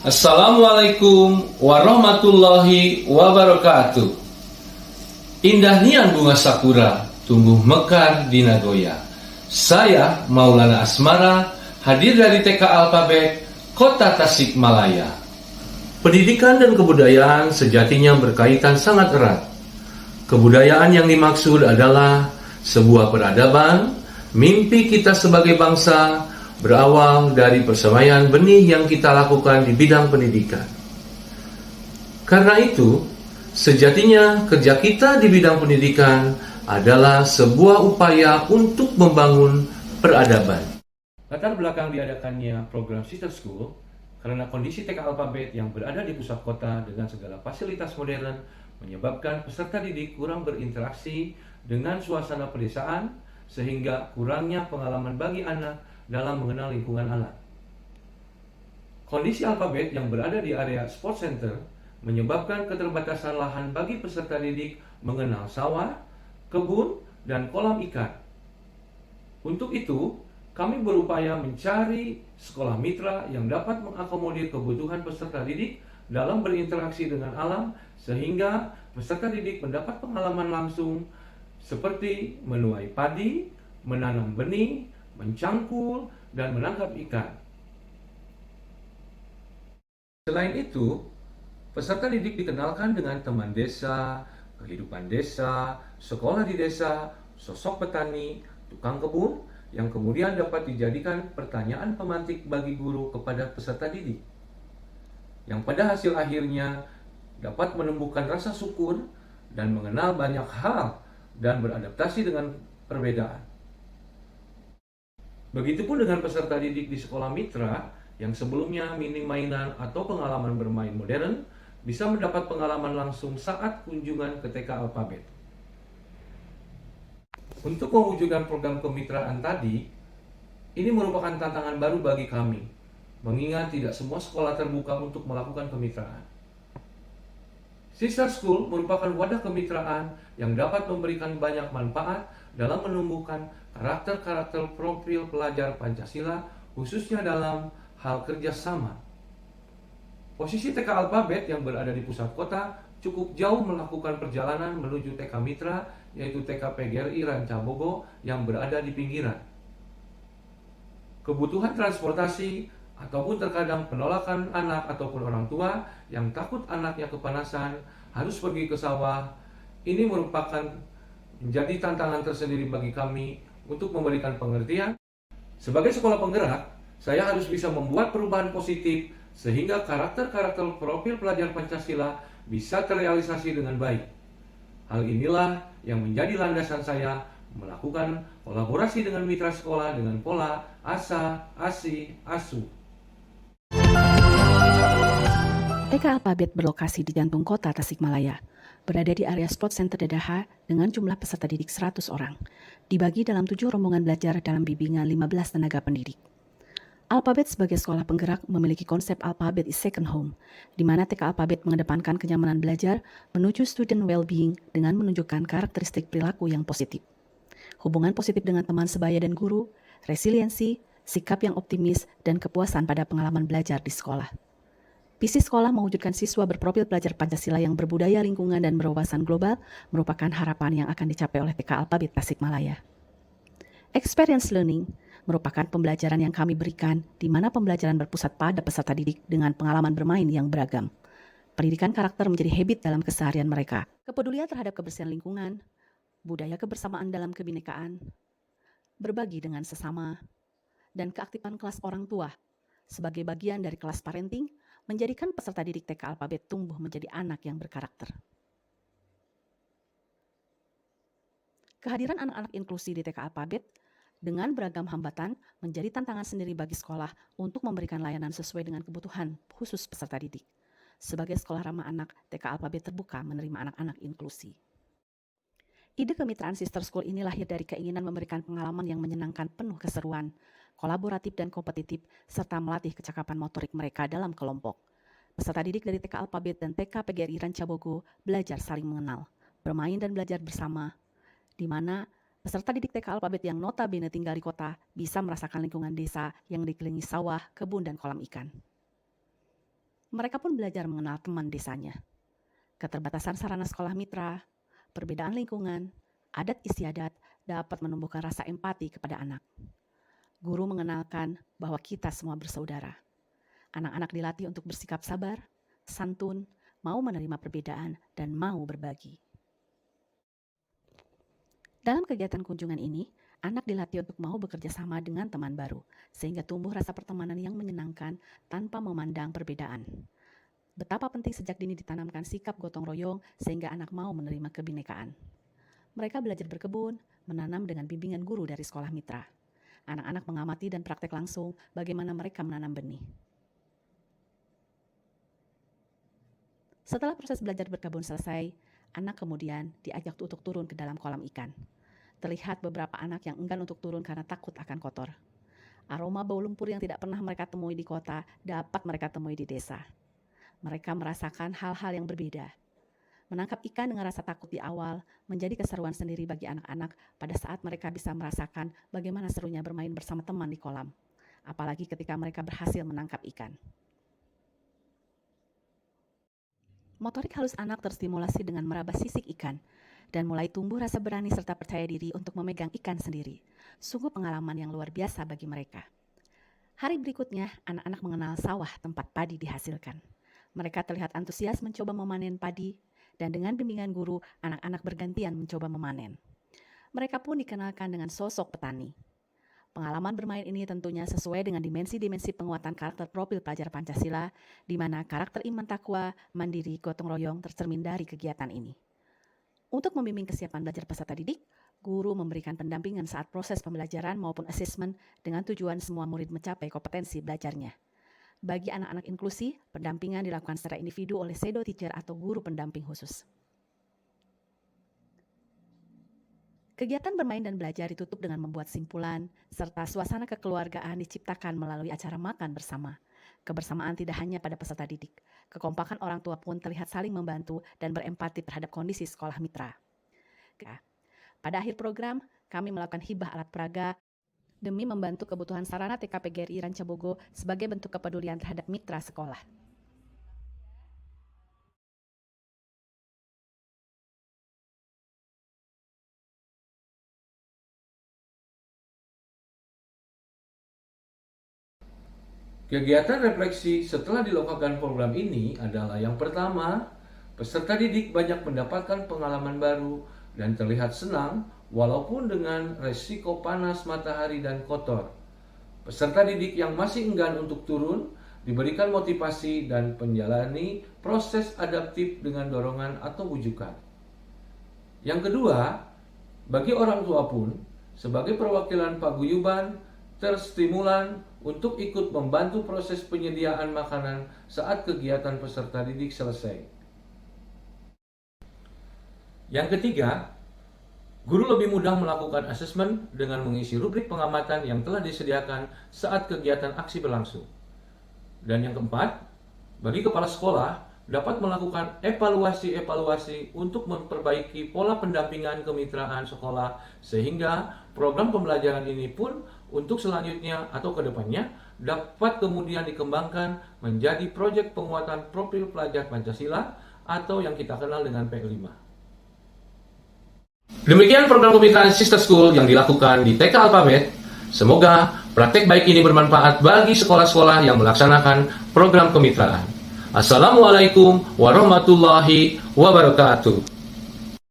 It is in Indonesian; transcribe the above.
Assalamualaikum warahmatullahi wabarakatuh. Indahnya bunga sakura tumbuh mekar di Nagoya. Saya Maulana Asmara, hadir dari TK Alphabet, Kota Tasikmalaya. Pendidikan dan kebudayaan sejatinya berkaitan sangat erat. Kebudayaan yang dimaksud adalah sebuah peradaban, mimpi kita sebagai bangsa, berawal dari persemaian benih yang kita lakukan di bidang pendidikan. Karena itu, sejatinya kerja kita di bidang pendidikan adalah sebuah upaya untuk membangun peradaban. Latar belakang diadakannya program Sister School karena kondisi TK Alphabet yang berada di pusat kota dengan segala fasilitas modern menyebabkan peserta didik kurang berinteraksi dengan suasana pedesaan sehingga kurangnya pengalaman bagi anak dalam mengenal lingkungan anak. Kondisi Alphabet yang berada di area Sports Center menyebabkan keterbatasan lahan bagi peserta didik mengenal sawah, kebun, dan kolam ikan. Untuk itu, kami berupaya mencari sekolah mitra yang dapat mengakomodir kebutuhan peserta didik dalam berinteraksi dengan alam sehingga peserta didik mendapat pengalaman langsung seperti menuai padi, menanam benih, mencangkul, dan menangkap ikan. Selain itu, peserta didik dikenalkan dengan teman desa, kehidupan desa, sekolah di desa, sosok petani, tukang kebun, yang kemudian dapat dijadikan pertanyaan pemantik bagi guru kepada peserta didik. Yang pada hasil akhirnya dapat menumbuhkan rasa syukur dan mengenal banyak hal dan beradaptasi dengan perbedaan. Begitupun dengan peserta didik di sekolah mitra yang sebelumnya minim mainan atau pengalaman bermain modern bisa mendapat pengalaman langsung saat kunjungan ke TK Alphabet. Untuk mewujudkan program kemitraan tadi, ini merupakan tantangan baru bagi kami, mengingat tidak semua sekolah terbuka untuk melakukan kemitraan. Sister School merupakan wadah kemitraan yang dapat memberikan banyak manfaat dalam menumbuhkan karakter-karakter profil pelajar Pancasila, khususnya dalam hal kerjasama. Posisi TK Alphabet yang berada di pusat kota cukup jauh melakukan perjalanan menuju TK Mitra, yaitu TK PGRI Rancabogo yang berada di pinggiran. Kebutuhan transportasi ataupun terkadang penolakan anak ataupun orang tua yang takut anaknya kepanasan harus pergi ke sawah, ini merupakan menjadi tantangan tersendiri bagi kami untuk memberikan pengertian. Sebagai sekolah penggerak, saya harus bisa membuat perubahan positif sehingga karakter-karakter profil pelajar Pancasila bisa terrealisasi dengan baik. Hal inilah yang menjadi landasan saya melakukan kolaborasi dengan mitra sekolah dengan pola ASA, ASI, ASU. TK Alphabet berlokasi di jantung kota Tasikmalaya, berada di area Sport Center Dadaha dengan jumlah peserta didik 100 orang, dibagi dalam 7 rombongan belajar dalam bimbingan 15 tenaga pendidik. Alphabet sebagai sekolah penggerak memiliki konsep Alphabet is Second Home, di mana TK Alphabet mengedepankan kenyamanan belajar menuju student well-being dengan menunjukkan karakteristik perilaku yang positif. Hubungan positif dengan teman sebaya dan guru, resiliensi, sikap yang optimis, dan kepuasan pada pengalaman belajar di sekolah. Visi sekolah mewujudkan siswa berprofil pelajar Pancasila yang berbudaya lingkungan dan berwawasan global merupakan harapan yang akan dicapai oleh TK Alphabet Tasikmalaya. Experience learning merupakan pembelajaran yang kami berikan di mana pembelajaran berpusat pada peserta didik dengan pengalaman bermain yang beragam. Pendidikan karakter menjadi habit dalam keseharian mereka. Kepedulian terhadap kebersihan lingkungan, budaya kebersamaan dalam kebinekaan, berbagi dengan sesama, dan keaktifan kelas orang tua sebagai bagian dari kelas parenting menjadikan peserta didik TK Alphabet tumbuh menjadi anak yang berkarakter. Kehadiran anak-anak inklusi di TK Alphabet dengan beragam hambatan menjadi tantangan sendiri bagi sekolah untuk memberikan layanan sesuai dengan kebutuhan khusus peserta didik. Sebagai sekolah ramah anak, TK Alphabet terbuka menerima anak-anak inklusi. Ide kemitraan Sister School ini lahir dari keinginan memberikan pengalaman yang menyenangkan, penuh keseruan, kolaboratif dan kompetitif, serta melatih kecakapan motorik mereka dalam kelompok. Peserta didik dari TK Alphabet dan TK PGRI Rancabogo belajar saling mengenal, bermain dan belajar bersama, di mana peserta didik TK Alphabet yang notabene tinggal di kota bisa merasakan lingkungan desa yang dikelilingi sawah, kebun, dan kolam ikan. Mereka pun belajar mengenal teman desanya. Keterbatasan sarana sekolah mitra, perbedaan lingkungan, adat istiadat dapat menumbuhkan rasa empati kepada anak. Guru mengenalkan bahwa kita semua bersaudara. Anak-anak dilatih untuk bersikap sabar, santun, mau menerima perbedaan, dan mau berbagi. Dalam kegiatan kunjungan ini, anak dilatih untuk mau bekerja sama dengan teman baru, sehingga tumbuh rasa pertemanan yang menyenangkan tanpa memandang perbedaan. Betapa penting sejak dini ditanamkan sikap gotong royong sehingga anak mau menerima kebinekaan. Mereka belajar berkebun, menanam dengan bimbingan guru dari sekolah mitra. Anak-anak mengamati dan praktek langsung bagaimana mereka menanam benih. Setelah proses belajar berkebun selesai, anak kemudian diajak untuk turun ke dalam kolam ikan. Terlihat beberapa anak yang enggan untuk turun karena takut akan kotor. Aroma bau lumpur yang tidak pernah mereka temui di kota dapat mereka temui di desa. Mereka merasakan hal-hal yang berbeda. Menangkap ikan dengan rasa takut di awal menjadi keseruan sendiri bagi anak-anak pada saat mereka bisa merasakan bagaimana serunya bermain bersama teman di kolam. Apalagi ketika mereka berhasil menangkap ikan. Motorik halus anak terstimulasi dengan meraba sisik ikan dan mulai tumbuh rasa berani serta percaya diri untuk memegang ikan sendiri. Sungguh pengalaman yang luar biasa bagi mereka. Hari berikutnya, anak-anak mengenal sawah tempat padi dihasilkan. Mereka terlihat antusias mencoba memanen padi dan dengan bimbingan guru, anak-anak bergantian mencoba memanen. Mereka pun dikenalkan dengan sosok petani. Pengalaman bermain ini tentunya sesuai dengan dimensi-dimensi penguatan karakter profil pelajar Pancasila, di mana karakter iman takwa, mandiri, gotong royong tercermin dari kegiatan ini. Untuk membimbing kesiapan belajar peserta didik, guru memberikan pendampingan saat proses pembelajaran maupun asesmen dengan tujuan semua murid mencapai kompetensi belajarnya. Bagi anak-anak inklusi, pendampingan dilakukan secara individu oleh shadow teacher atau guru pendamping khusus. Kegiatan bermain dan belajar ditutup dengan membuat simpulan, serta suasana kekeluargaan diciptakan melalui acara makan bersama. Kebersamaan tidak hanya pada peserta didik. Kekompakan orang tua pun terlihat saling membantu dan berempati terhadap kondisi sekolah mitra. Pada akhir program, kami melakukan hibah alat peraga demi membantu kebutuhan sarana TKP GRI Rancabogo sebagai bentuk kepedulian terhadap mitra sekolah. Kegiatan refleksi setelah dilakukan program ini adalah yang pertama, peserta didik banyak mendapatkan pengalaman baru dan terlihat senang walaupun dengan resiko panas matahari dan kotor. Peserta didik yang masih enggan untuk turun diberikan motivasi dan menjalani proses adaptif dengan dorongan atau wujukan. Yang kedua, bagi orang tua pun sebagai perwakilan paguyuban terstimulan untuk ikut membantu proses penyediaan makanan saat kegiatan peserta didik selesai. Yang ketiga, guru lebih mudah melakukan asesmen dengan mengisi rubrik pengamatan yang telah disediakan saat kegiatan aksi berlangsung. Dan yang keempat, bagi kepala sekolah dapat melakukan evaluasi untuk memperbaiki pola pendampingan kemitraan sekolah sehingga program pembelajaran ini pun untuk selanjutnya atau kedepannya dapat kemudian dikembangkan menjadi proyek penguatan profil pelajar Pancasila atau yang kita kenal dengan P5. Demikian program kemitraan Sister School yang dilakukan di TK Alphabet. Semoga praktek baik ini bermanfaat bagi sekolah-sekolah yang melaksanakan program kemitraan. Assalamualaikum warahmatullahi wabarakatuh.